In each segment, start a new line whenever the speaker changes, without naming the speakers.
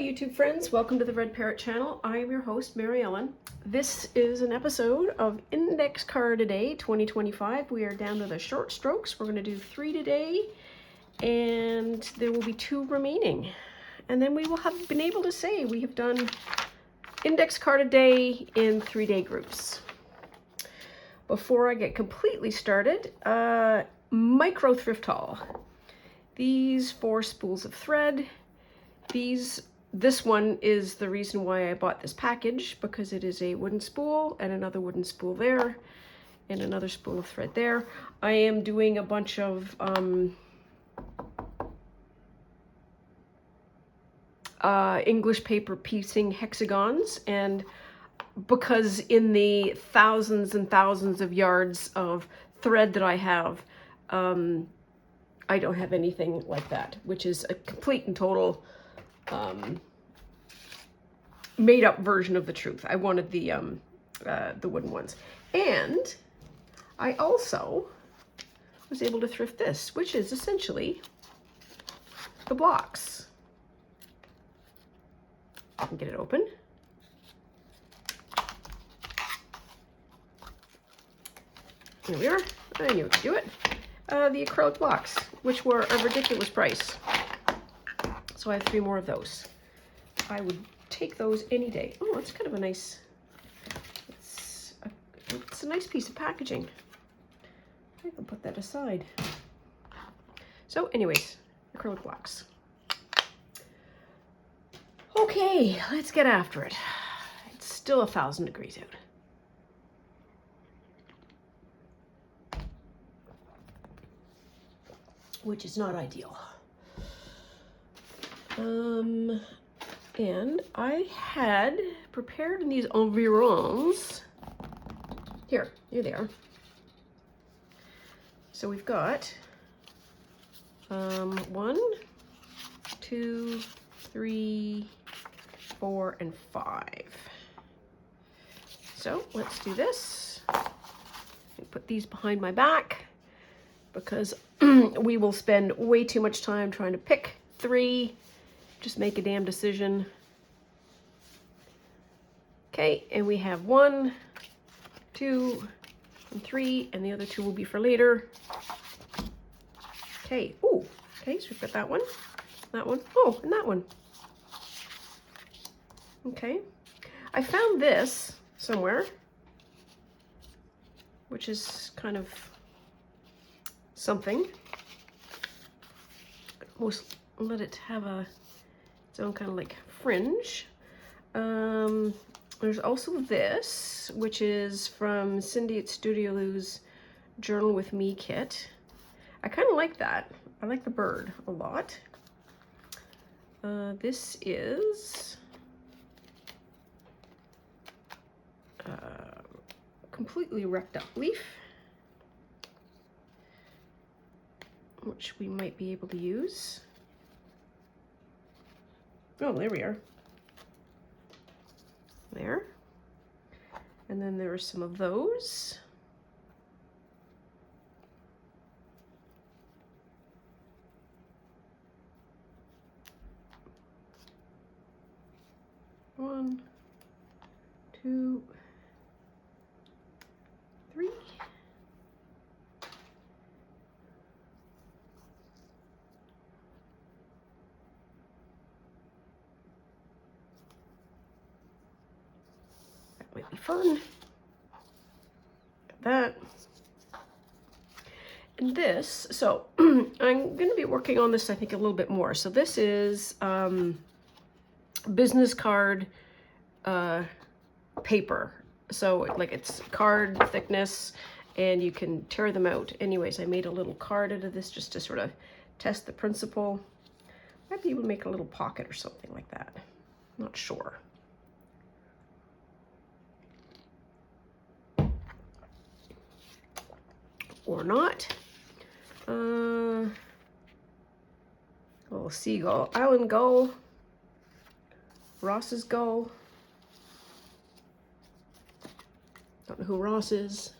YouTube friends, welcome to the Red Parrot channel. I am your host, Mary Ellen. This is an episode of Index Card a Day 2025. We are down to the short strokes. We're going to do 3 today, and there will be 2 remaining. And then we will have been able to say we have done Index Card a Day in 3-day groups. Before I get completely started, micro thrift haul. These 4 spools of thread. This one is the reason why I bought this package, because it is a wooden spool and another wooden spool there and another spool of thread there. I am doing a bunch of English paper piecing hexagons, and because in the thousands and thousands of yards of thread that I have, I don't have anything like that, which is a complete and total made up version of the truth. I wanted the wooden ones. And I also was able to thrift this, which is essentially the blocks. I can get it open. Here we are. I knew to do it. The acrylic blocks, which were a ridiculous price. So I have 3 more of those. I would take those any day. Oh, that's kind of a nice, it's a nice piece of packaging. I can put that aside. So anyways, acrylic blocks. Okay, let's get after it. It's still 1,000 degrees out, which is not ideal. And I had prepared in these environs. Here they are. So we've got 1, 2, 3, 4, and 5. So let's do this. Put these behind my back, because we will spend way too much time trying to pick 3. Just make a damn decision. Okay, and we have 1, 2, and 3, and the other 2 will be for later. Okay, ooh, okay, so we've got that one, oh, and that one. Okay, I found this somewhere, which is kind of something. Almost let it have its own kind of like fringe. There's also this, which is from Cindy at Studio Lou's Journal with Me kit. I kind of like that. I like the bird a lot. This is completely wrecked up leaf, which we might be able to use. Oh, there we are. There. And then there are some of those. One, 2, 3. Might be fun. Got that. And this, so I'm going to be working on this, I think, a little bit more. So this is business card paper. So like it's card thickness, and you can tear them out. Anyways, I made a little card out of this just to sort of test the principle. Might be able to make a little pocket or something like that. Not sure. Or not. Little seagull, island gull, Ross's gull. Don't know who Ross is.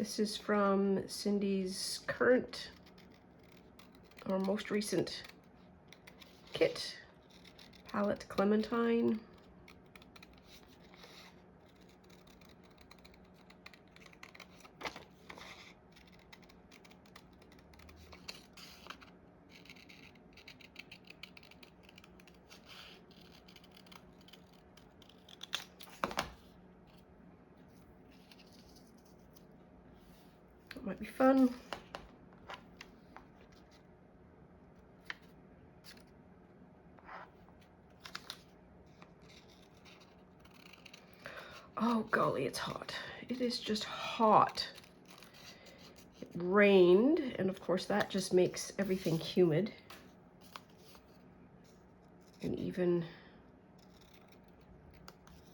This is from Cindy's current or most recent kit, Palette Clementine. That might be fun. Oh golly, it's hot. It is just hot. It rained, and of course that just makes everything humid. And even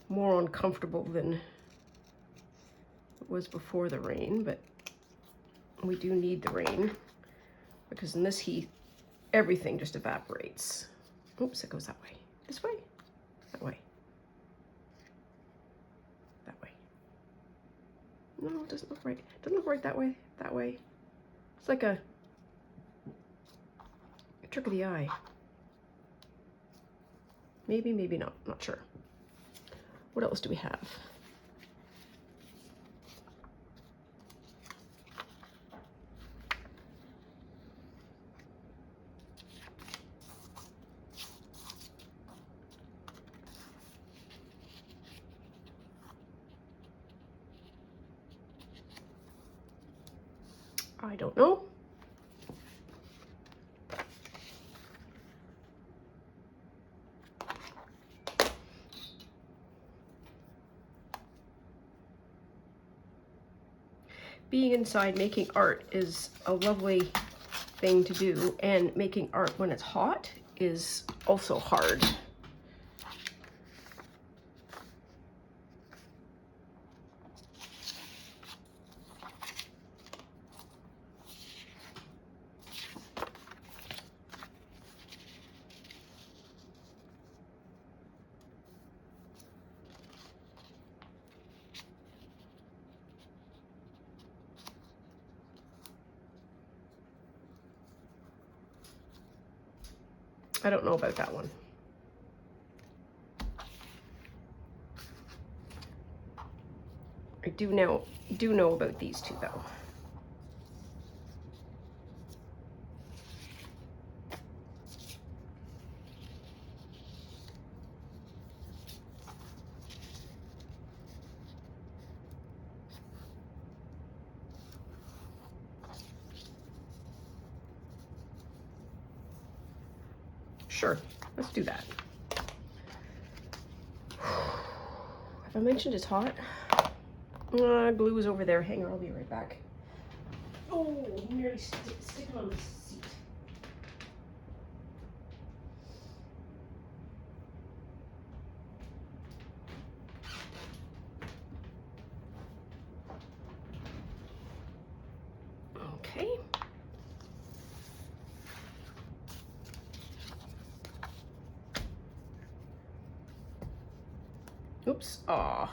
more uncomfortable than it was before the rain, but we do need the rain because in this heat, everything just evaporates. Oops, it goes that way. This way? That way. That way. No, it doesn't look right. It doesn't look right that way. That way. It's like a trick of the eye. Maybe, maybe not. Not sure. What else do we have? I don't know. Being inside making art is a lovely thing to do, and making art when it's hot is also hard. I don't know about that one. I do know about these two though. Sure, let's do that. Have I mentioned it's hot? Glue is over there. Hang on, I'll be right back. Oh, I'm nearly sticking on the seat. Okay. Oops. Aw.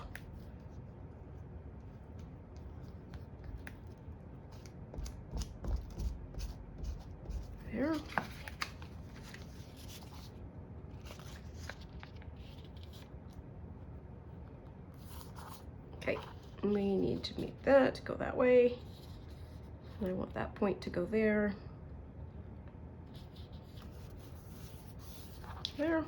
There. Okay, we need to make that go that way. And I want that point to go there. There.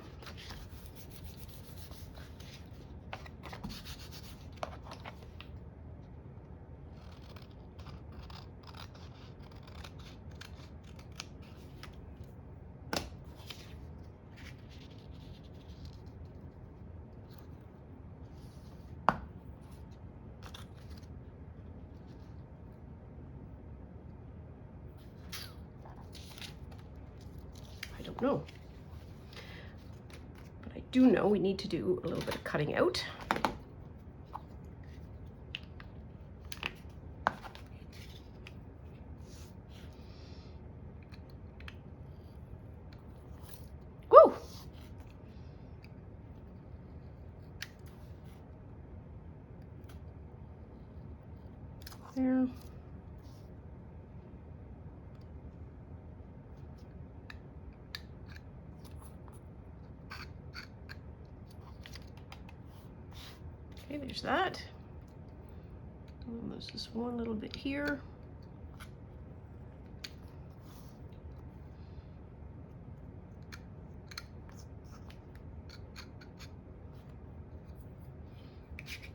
I don't know. But I do know we need to do a little bit of cutting out. Woo! there. Okay, there's that. And there's this one little bit here.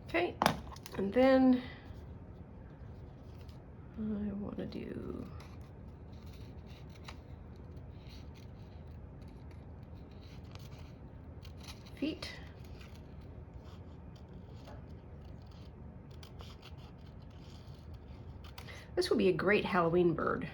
Okay, and then I want to do feet. This would be a great Halloween bird.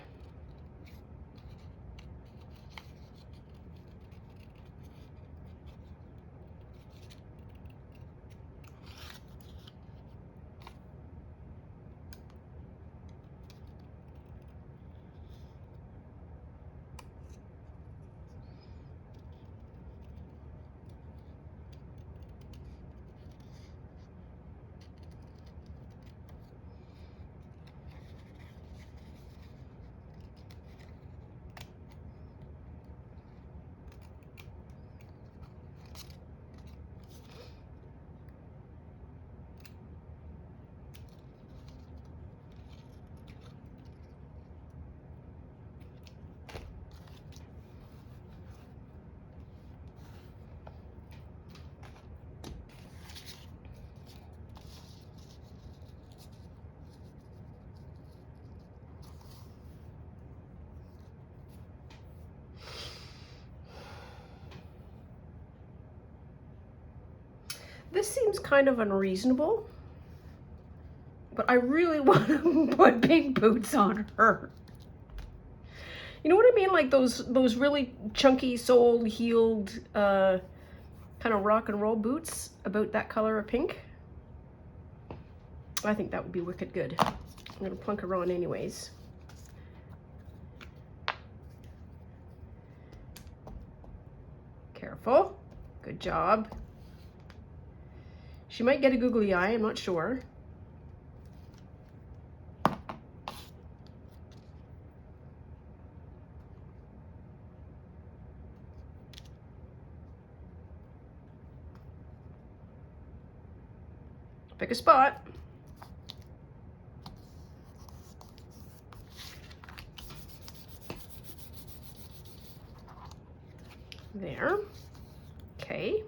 This seems kind of unreasonable, but I really want to put pink boots on her. You know what I mean? Like those really chunky soled, heeled, kind of rock and roll boots about that color of pink. I think that would be wicked good. I'm gonna plunk her on anyways. Careful. Good job. She might get a googly eye, I'm not sure. Pick a spot. There. Okay.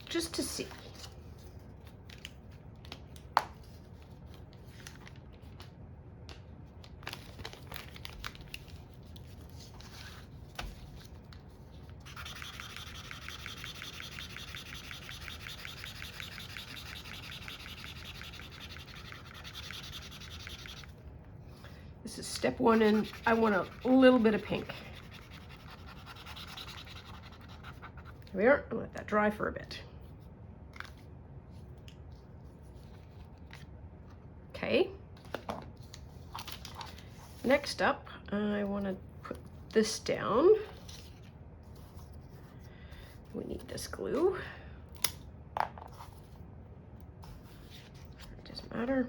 Just to see. This is step one, and I want a little bit of pink. Here we are. I'll let that dry for a bit. Okay. Next up, I want to put this down. We need this glue. It doesn't matter.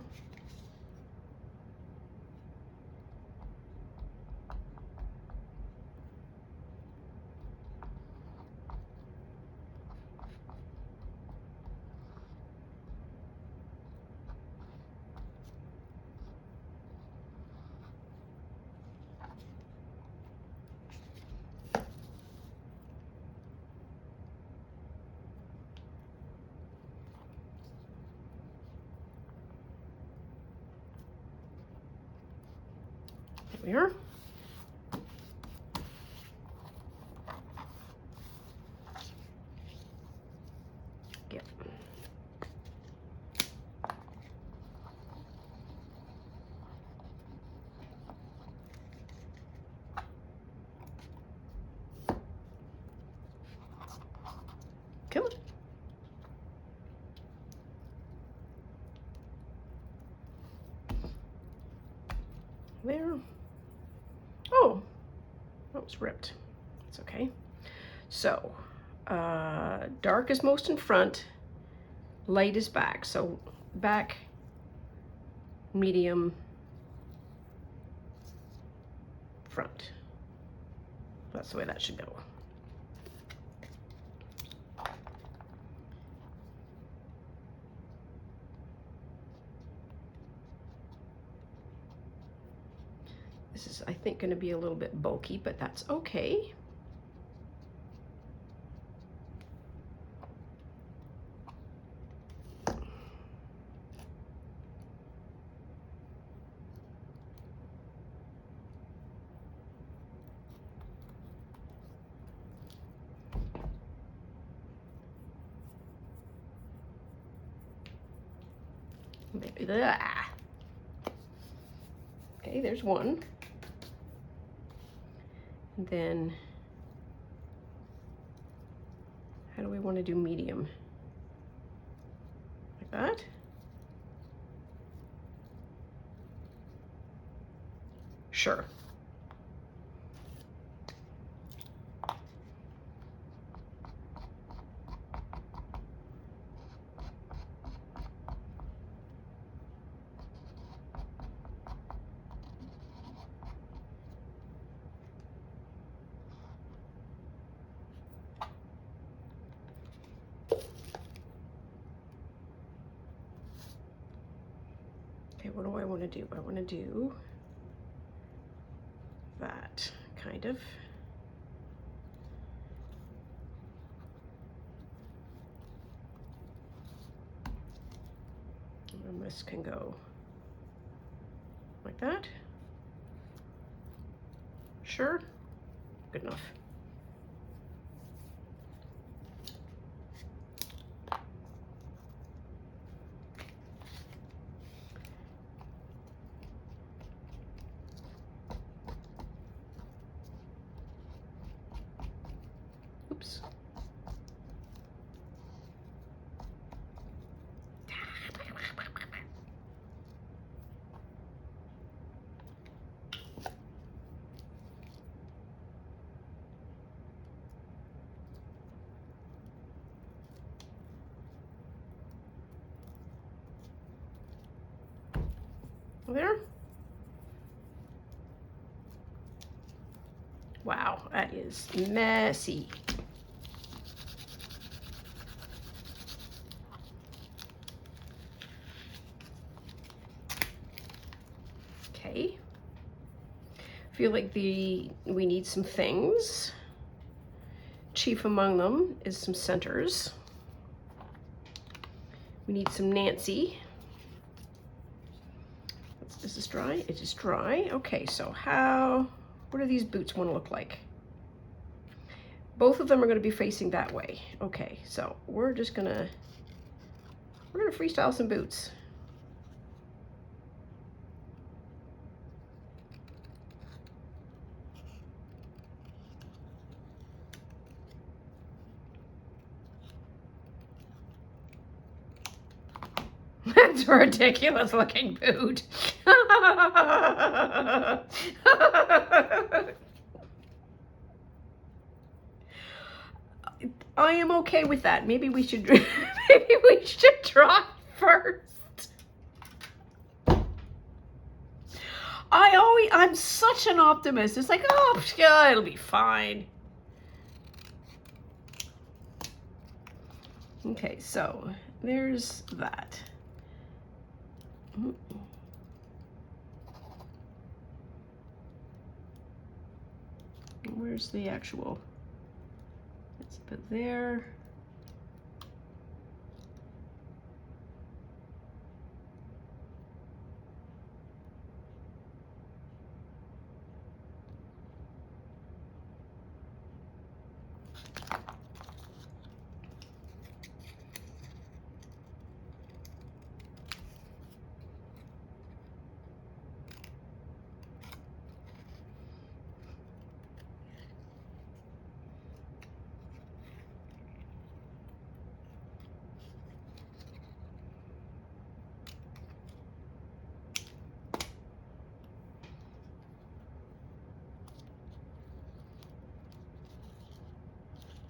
There we are. Yep. Come on. There. Oh, that was ripped. It's okay. So, dark is most in front, light is back. So back, medium, front. That's the way that should go. This is, I think, going to be a little bit bulky, but that's okay. Okay, there's one. And then, how do we want to do medium? Like that? Sure. Okay, what do I want to do? I want to do that, kind of. And this can go like that. Sure, good enough. Oops. There. Wow, that is messy. Okay. Feel like we need some things. Chief among them is some centers. We need some Nancy. Is this dry? It is dry. Okay, so what do these boots want to look like? Both of them are going to be facing that way. Okay, so we're gonna freestyle some boots. That's a ridiculous looking boot. I am okay with that. Maybe we should try first. I'm such an optimist. It's like, oh yeah, it'll be fine. Okay, so there's that. Where's the actual? Let's put there.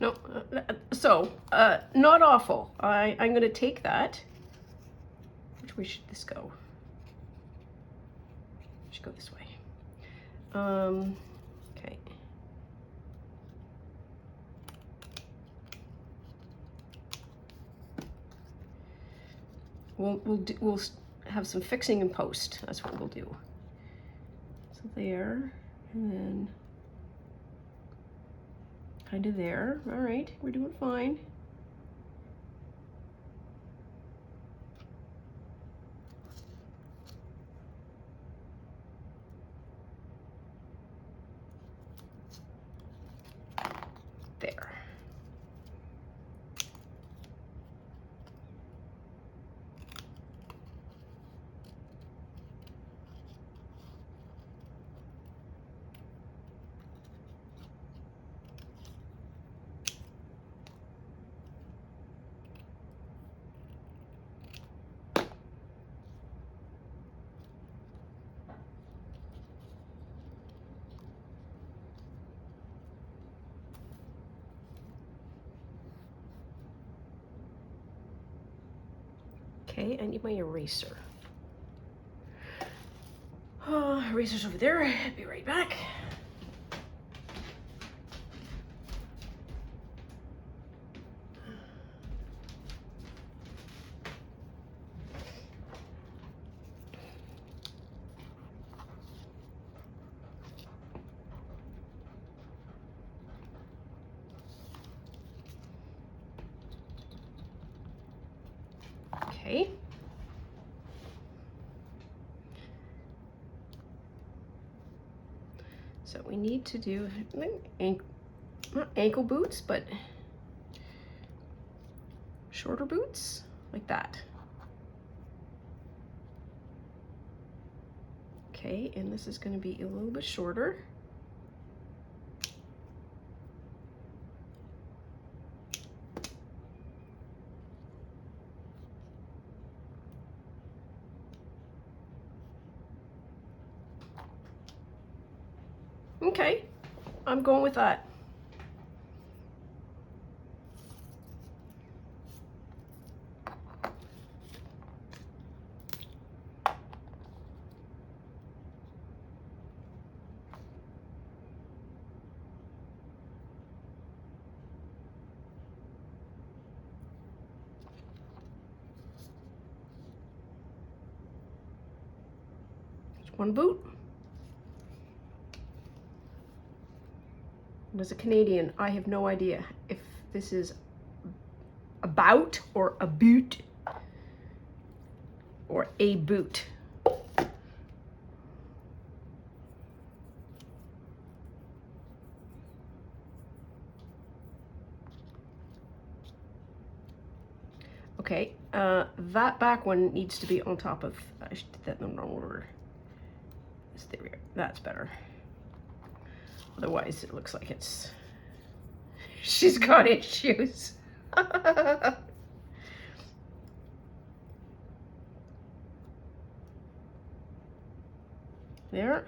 No, not awful. I'm going to take that. Which way should this go? It should go this way. Okay. We'll have some fixing in post. That's what we'll do. So there, and then kind of there. All right, we're doing fine. There. Okay, I need my eraser. Eraser's over there. I'll be right back. Okay. So we need to do not ankle boots, but shorter boots, like that. Okay, and this is going to be a little bit shorter. Okay, I'm going with that. One boot. And as a Canadian, I have no idea if this is a bout or a boot or a boot. Okay, that back one needs to be on top of, I should do that in the wrong order. There we go, that's better. Otherwise it looks like it's, she's got issues. There.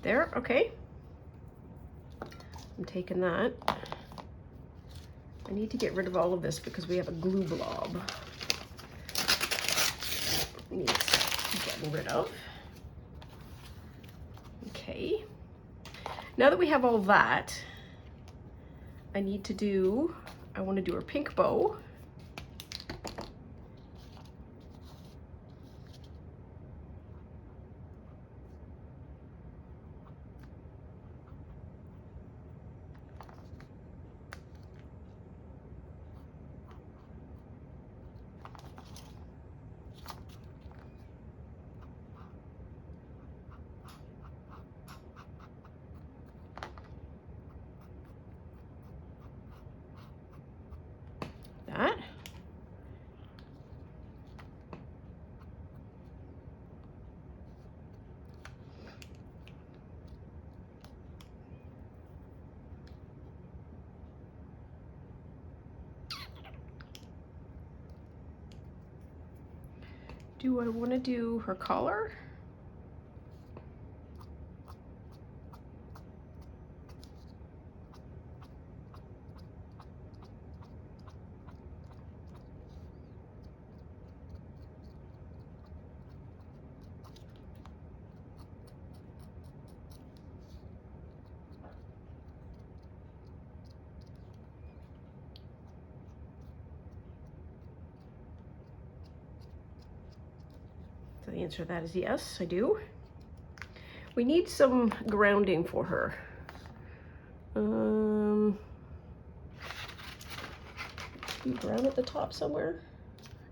There, okay. I'm taking that. I need to get rid of all of this because we have a glue blob. Needs getting rid of. Okay. Now that we have all that, I want to do her pink bow. That. Do I want to do her collar? the answer to that is yes, I do. We need some grounding for her. Brown at the top somewhere?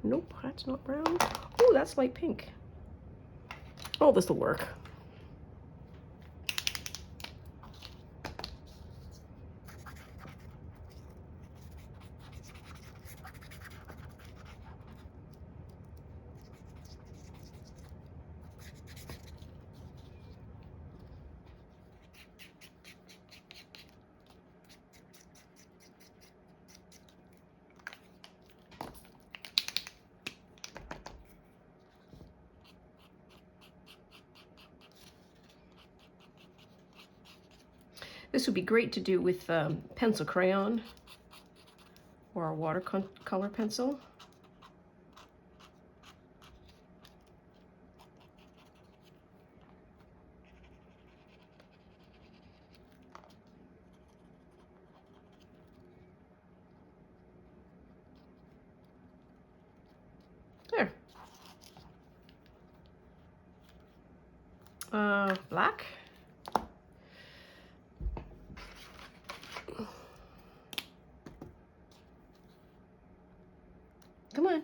Nope, that's not brown. Oh, that's light pink. Oh, this will work. This would be great to do with pencil crayon or a watercolor pencil. There. Black. Come on.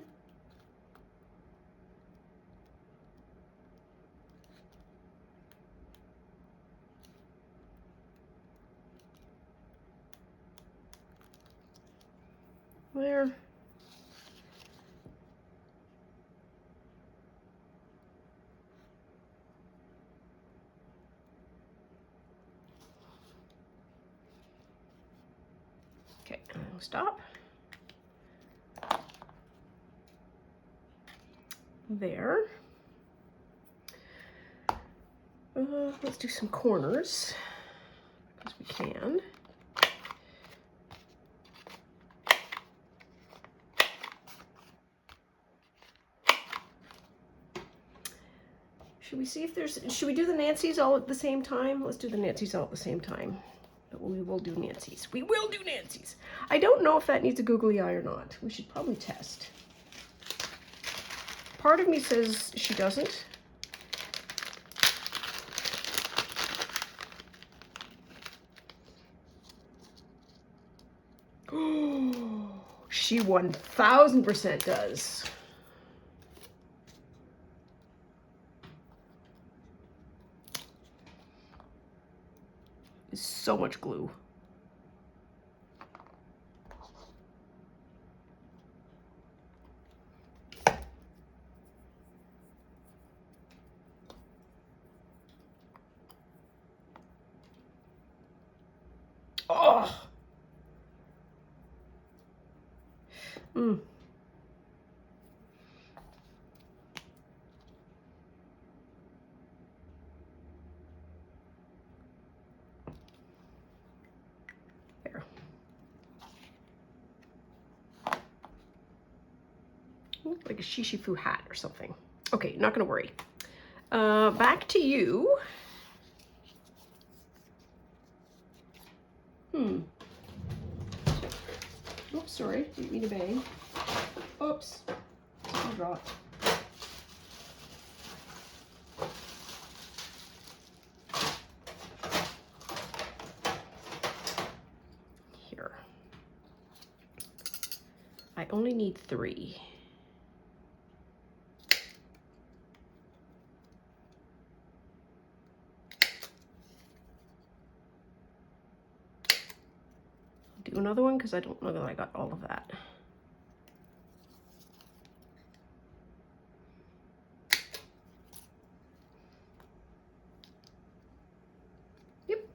There. Okay, I'll stop. There. Let's do some corners, because we can. Should we see if there's, should we do the Nancy's all at the same time? Let's do the Nancy's all at the same time. But we will do Nancy's. We will do Nancy's. I don't know if that needs a googly eye or not. We should probably test. Part of me says she doesn't. She 1000% does. It's so much glue. Oh. Mm. There. Like a shishifu hat or something. Okay, not gonna worry. Back to you. Oops, sorry, didn't mean to bang. Oops, I dropped. Here. I only need 3. Do another one because I don't know that I got all of that. Yep.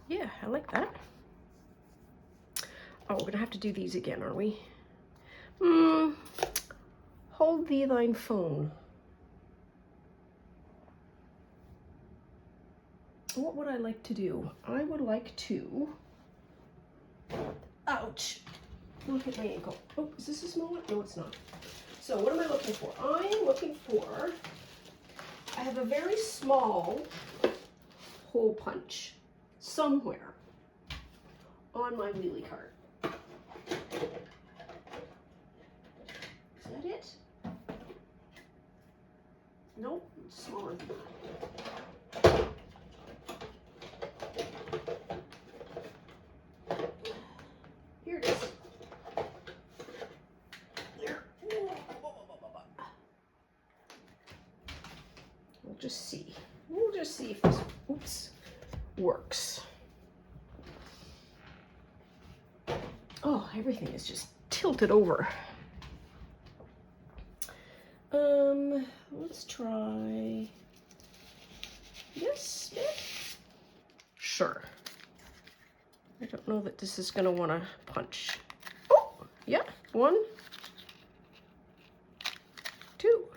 Yeah, I like that. Oh, we're gonna have to do these again, aren't we? Hold thee thine phone. What would I like to do? I would like to... Ouch! Look at my ankle. Oh, is this a small one? No, it's not. So what am I looking for? I'm looking for, I have a very small hole punch somewhere on my wheelie cart. Is that it? Nope, it's smaller than that. Here it is. There. We'll just see. We'll just see if this, oops, works. Oh, everything is just tilted over. Let's try this bit. Sure. I don't know that this is gonna wanna punch. Oh, yeah, 1, 2.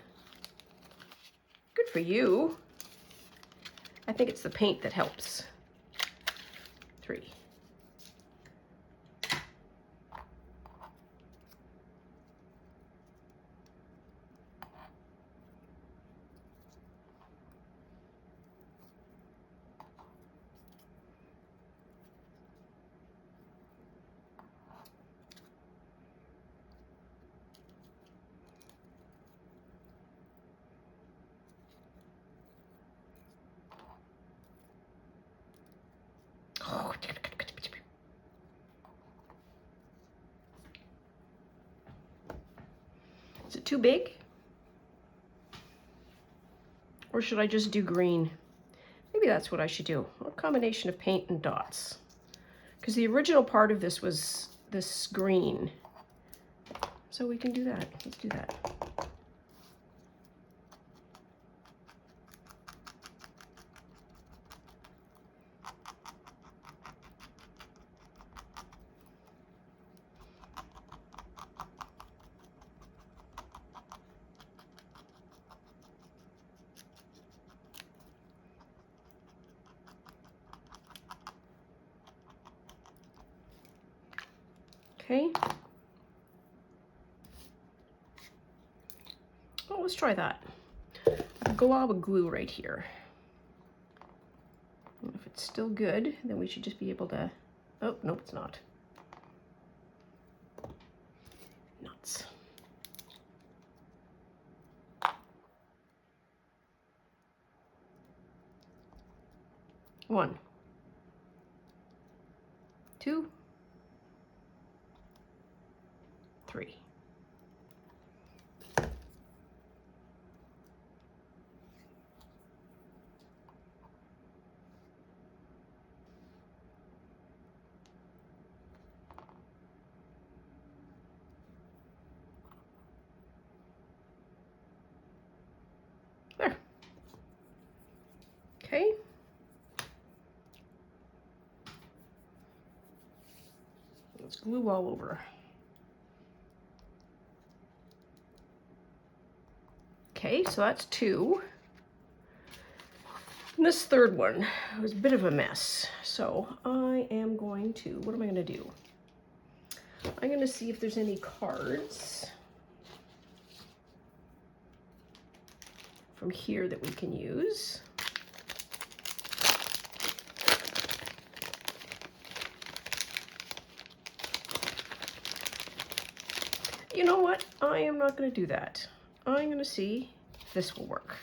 Good for you. I think it's the paint that helps. 3. Oh, is it too big? Or should I just do green? Maybe that's what I should do. A combination of paint and dots. Because the original part of this was this green. So we can do that. Let's do that. Okay. Oh, let's try that. A glob of glue right here. And if it's still good, then we should just be able to, oh, nope, it's not. Nuts. One, 2, 3. There. Okay. Let's glue all over. Okay, so that's 2. And this third one was a bit of a mess. So I am going to, what am I going to do? I'm going to see if there's any cards from here that we can use. You know what? I am not going to do that. I'm going to see if this will work.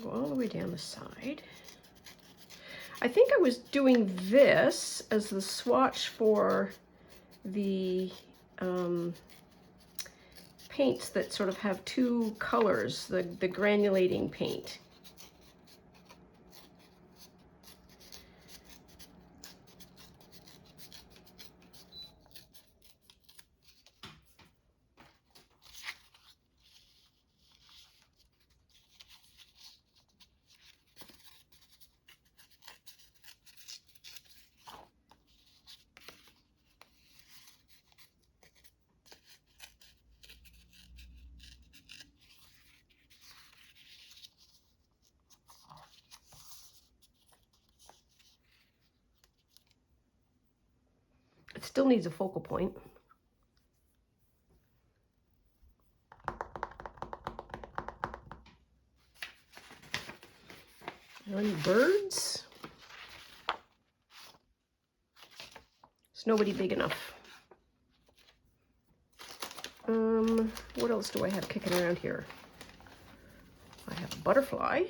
Go all the way down the side. I think I was doing this as the swatch for the paints that sort of have 2 colors, the granulating paint. It still needs a focal point. Any birds? It's nobody big enough. What else do I have kicking around here? I have a butterfly.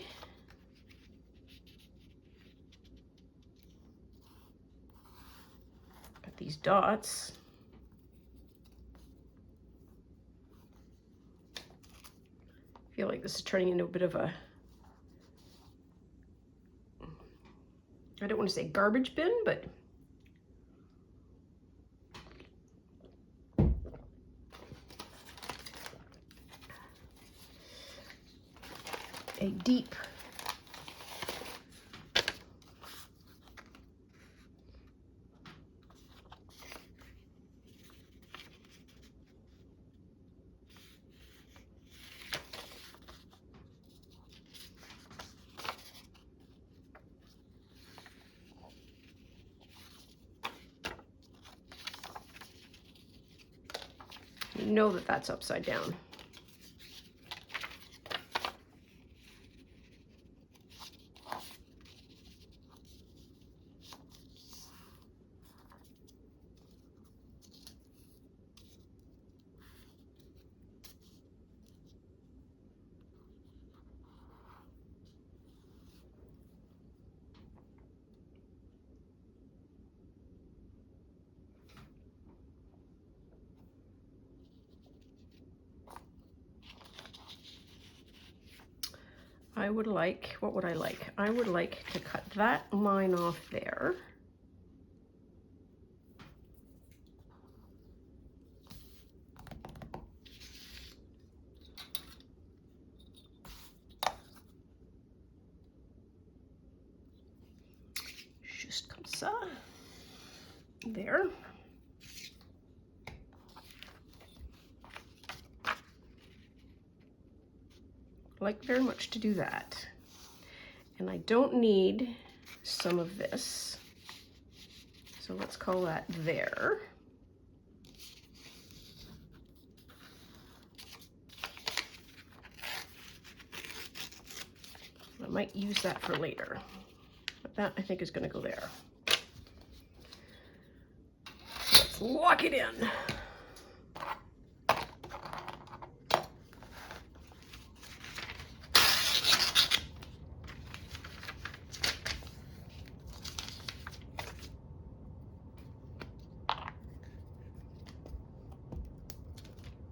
Got these dots. I feel like this is turning into a bit of a, I don't want to say garbage bin, but a deep you know that that's upside down. I would like, what would I like? I would like to cut that line off there. Just comme ça. There. Like very much to do that. And I don't need some of this. So let's call that there. I might use that for later. But that I think is going to go there. Let's lock it in.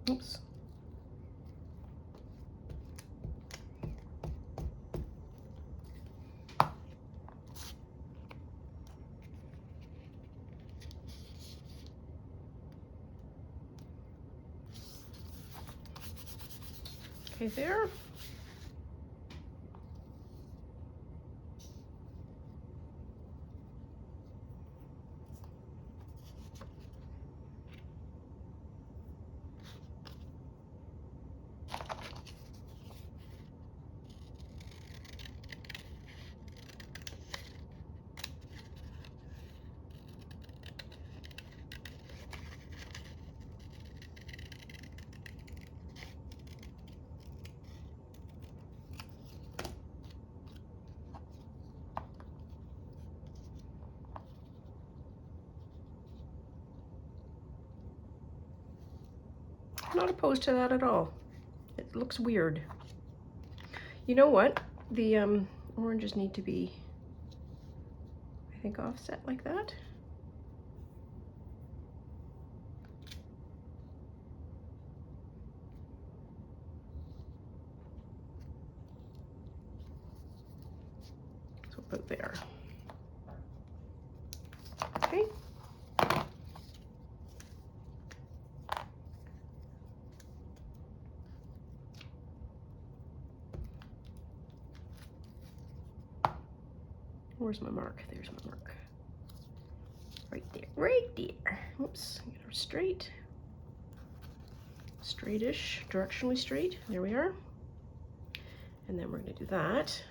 Oops. Okay, there. Not opposed to that at all. It looks weird. You know what? The oranges need to be, I think, offset like that. So about there. Okay. Where's my mark? There's my mark. Right there, right there. Oops, get her straight. Straightish, directionally straight. There we are. And then we're gonna do that.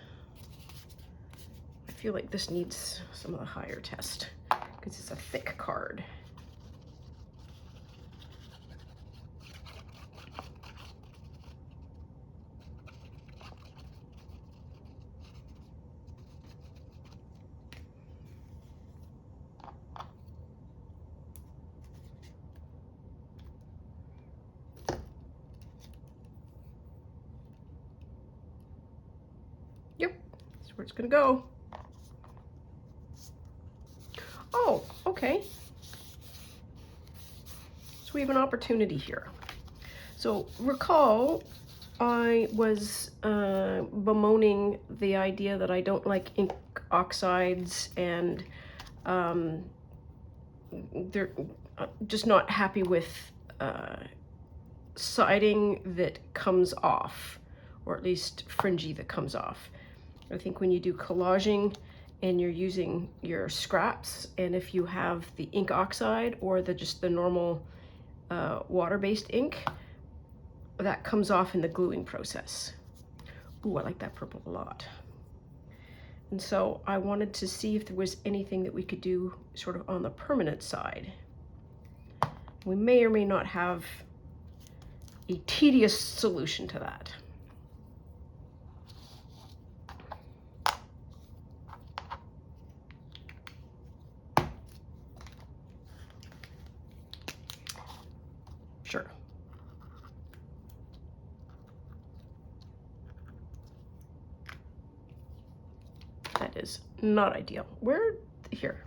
I feel like this needs some of the higher test because it's a thick card. where it's gonna go. Oh, okay. So we have an opportunity here. So recall, I was bemoaning the idea that I don't like ink oxides, and they're just not happy with siding that comes off, or at least fringy that comes off. I think when you do collaging and you're using your scraps, and if you have the ink oxide or just the normal water-based ink, that comes off in the gluing process. Ooh, I like that purple a lot. And so I wanted to see if there was anything that we could do sort of on the permanent side. We may or may not have a tedious solution to that. Sure. That is not ideal. Where? Here.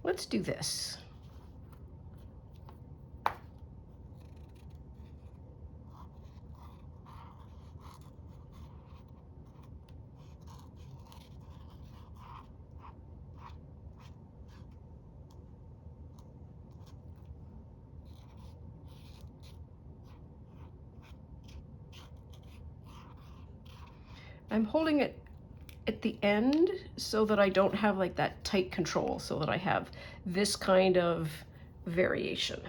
Let's do this. I'm holding it at the end so that I don't have like that tight control, so that I have this kind of variation.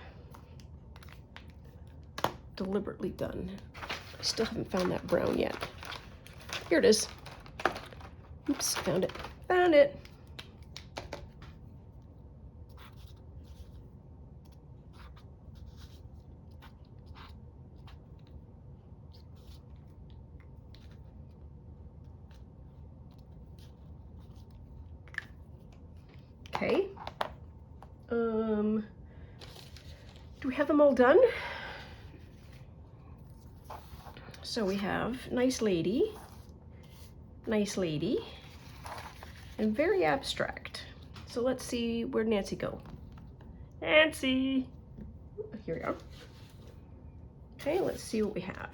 Deliberately done. I still haven't found that brown yet. Here it is. Oops, found it. Found it. Okay. Do we have them all done? So we have nice lady, and very abstract. So let's see, where'd Nancy go? Nancy! Here we go. Okay, let's see what we have.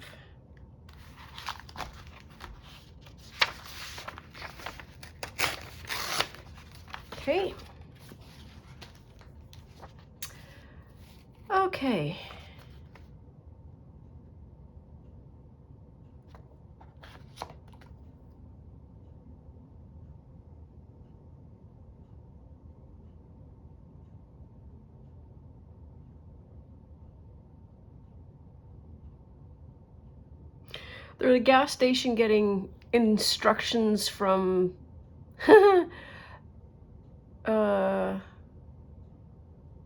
Okay. Okay. They're at a gas station getting instructions from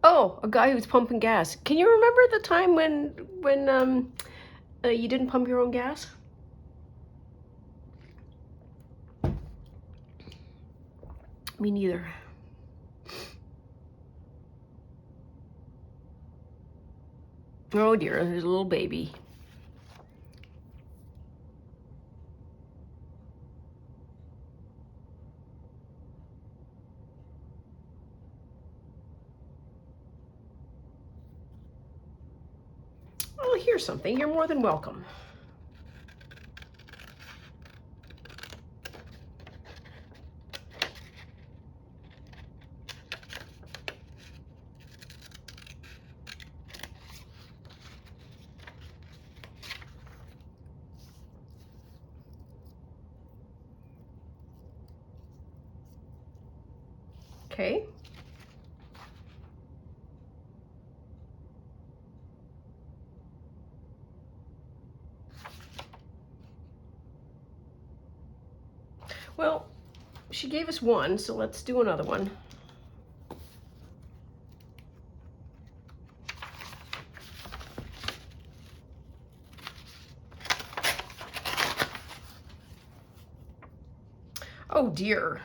oh, a guy who's pumping gas. Can you remember the time when you didn't pump your own gas? Me neither. Oh dear, there's a little baby. Oh, here's something. You're more than welcome. Okay. Well, she gave us one, so let's do another one. Oh dear.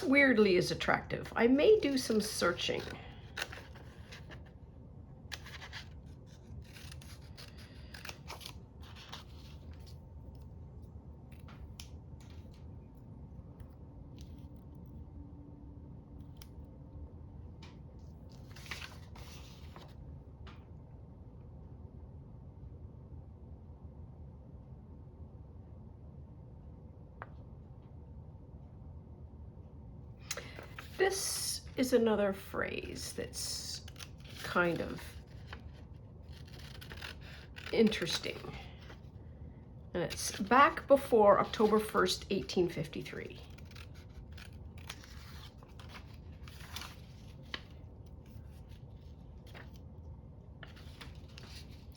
This weirdly is attractive. I may do some searching. This is another phrase that's kind of interesting. And it's back before October 1st, 1853.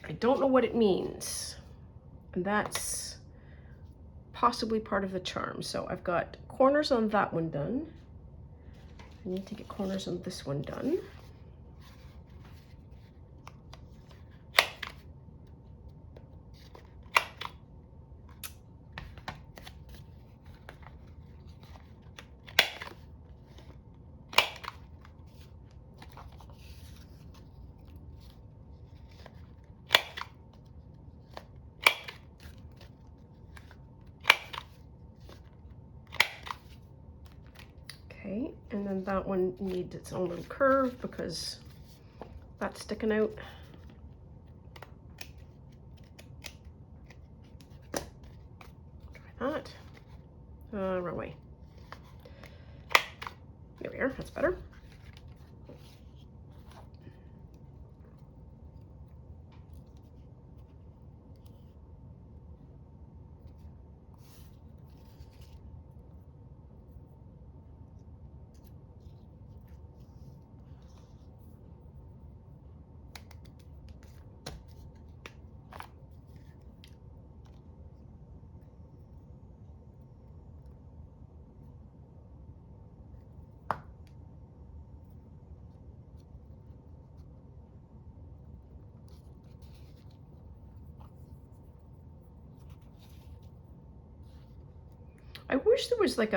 I don't know what it means. And that's possibly part of the charm. So I've got corners on that one done. I need to get corners on this one done. Okay, and then that one needs its own little curve because that's sticking out. Try that. Wrong way. There we are, that's better. I wish there was like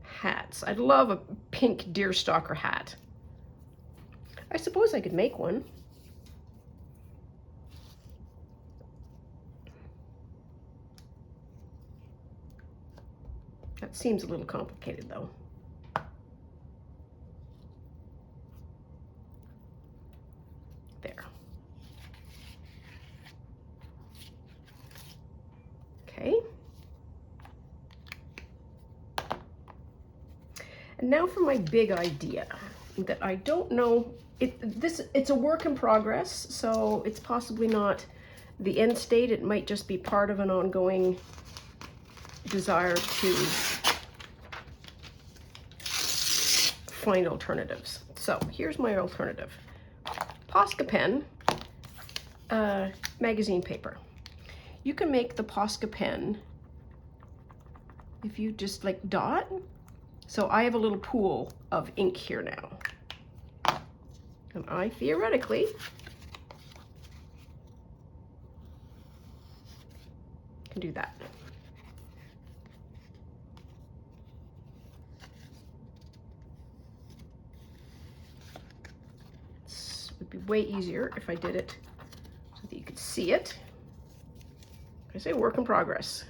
hats. I'd love a pink deerstalker hat. I suppose I could make one. That seems a little complicated though. There. Okay. And now for my big idea that I don't know, it's a work in progress, so it's possibly not the end state. It might just be part of an ongoing desire to find alternatives. So here's my alternative. Posca pen, magazine paper. You can make the Posca pen if you just like dot. So I have a little pool of ink here now. And I theoretically can do that. It would be way easier if I did it so that you could see it. I say work in progress.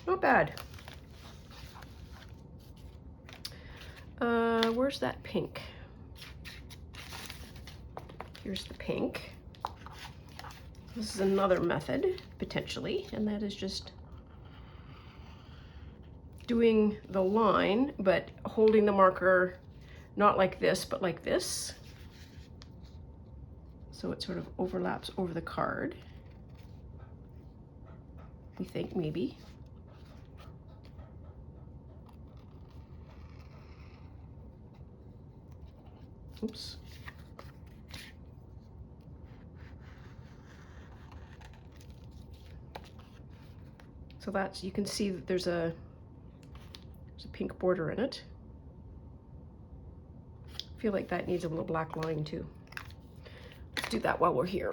Not bad. Where's that pink? Here's the pink. This is another method, potentially, and that is just doing the line, but holding the marker not like this, but like this. So it sort of overlaps over the card. We think maybe. Oops. So that's, you can see that there's a pink border in it. I feel like that needs a little black line too. Let's do that while we're here.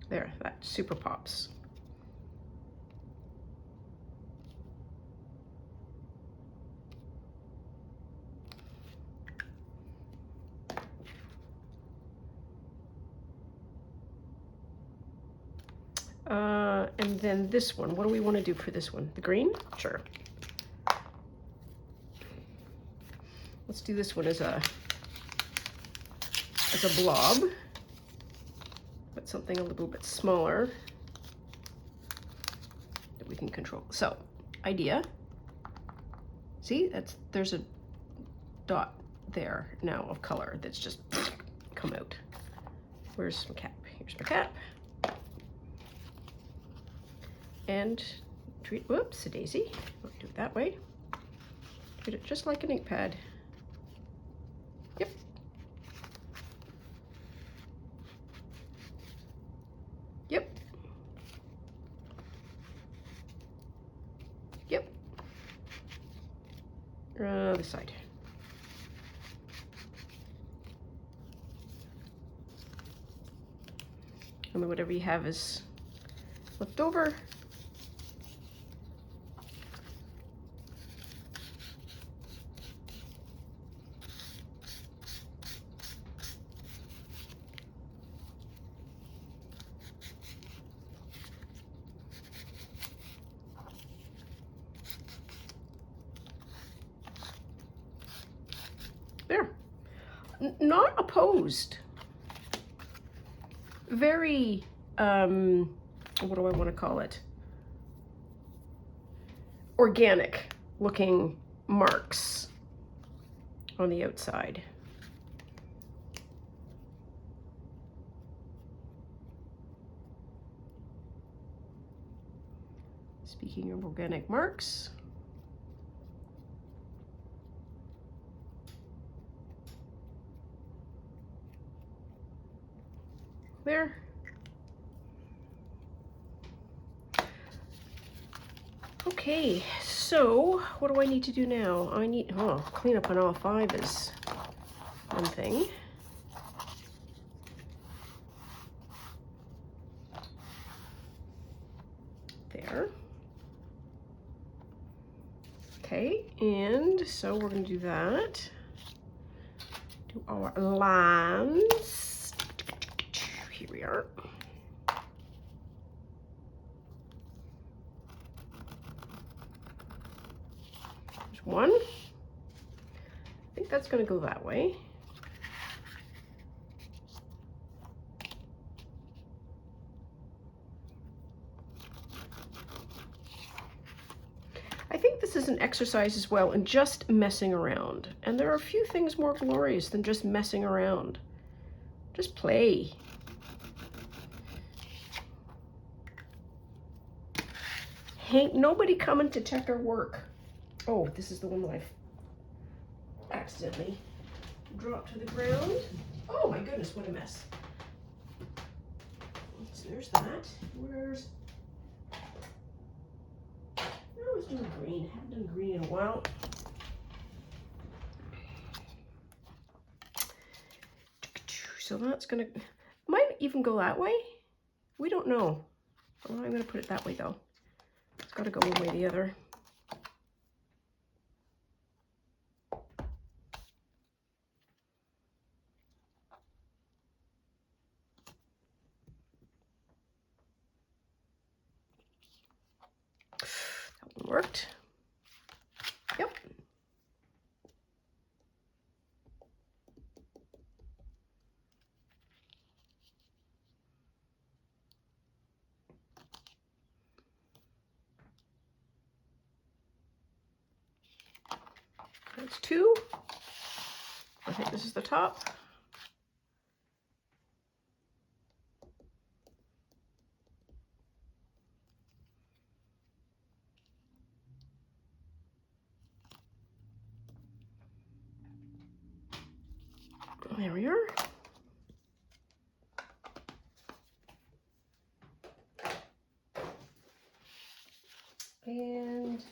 There, that super pops. And then this one, what do we want to do for this one? The green? Sure. Let's do this one as a blob, but something a little bit smaller that we can control. So, idea. See, there's a dot there now of color that's just come out. Where's my cap? Here's my cap. And treat, whoops, a daisy. I'll do it that way. Treat it just like an ink pad. Yep. Yep. Yep. Other side. And then whatever you have is left over. There. Not opposed. Very, what do I want to call it? Organic looking marks on the outside. Speaking of organic marks, there. Okay, so what do I need to do now? I need, clean up on all 5 is one thing. There. Okay, and so we're going to do that. Do our lines. Here we are. There's one. I think that's going to go that way. I think this is an exercise as well in just messing around. And there are a few things more glorious than just messing around. Just play. Ain't nobody coming to check our work. Oh, this is the one that I've accidentally dropped to the ground. Oh my goodness, what a mess. So there's that. Where's... I was doing green. I haven't done green in a while. So that's gonna, might even go that way. We don't know. Well, I'm gonna put it that way though. It's gotta go one way or the other. That one worked. Yep. That's 2. I think this is the top. There we are. And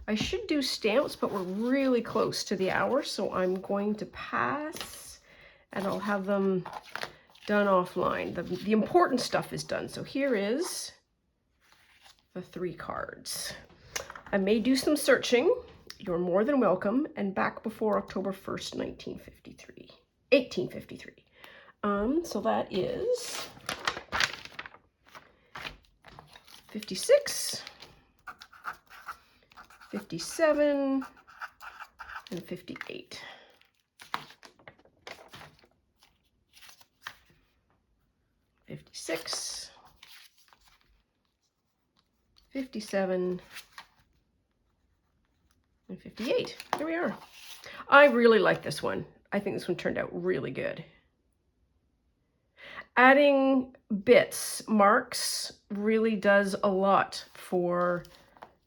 I should do stamps, but we're really close to the hour, so I'm going to pass, and I'll have them done offline. The important stuff is done. So here is the 3 cards. I may do some searching. You're more than welcome, and back before October 1st, 1853. So that is 56, 57, and 58. $56, $57, and $58. There we are. I really like this one. I think this one turned out really good. Adding bits, marks, really does a lot for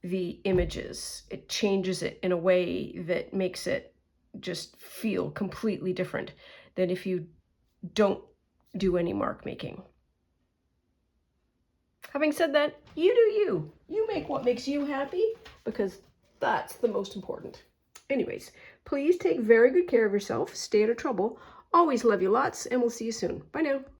the images. It changes it in a way that makes it just feel completely different than if you don't do any mark making. Having said that, you do you. You make what makes you happy, because that's the most important. Anyways, please take very good care of yourself. Stay out of trouble. Always love you lots, and we'll see you soon. Bye now.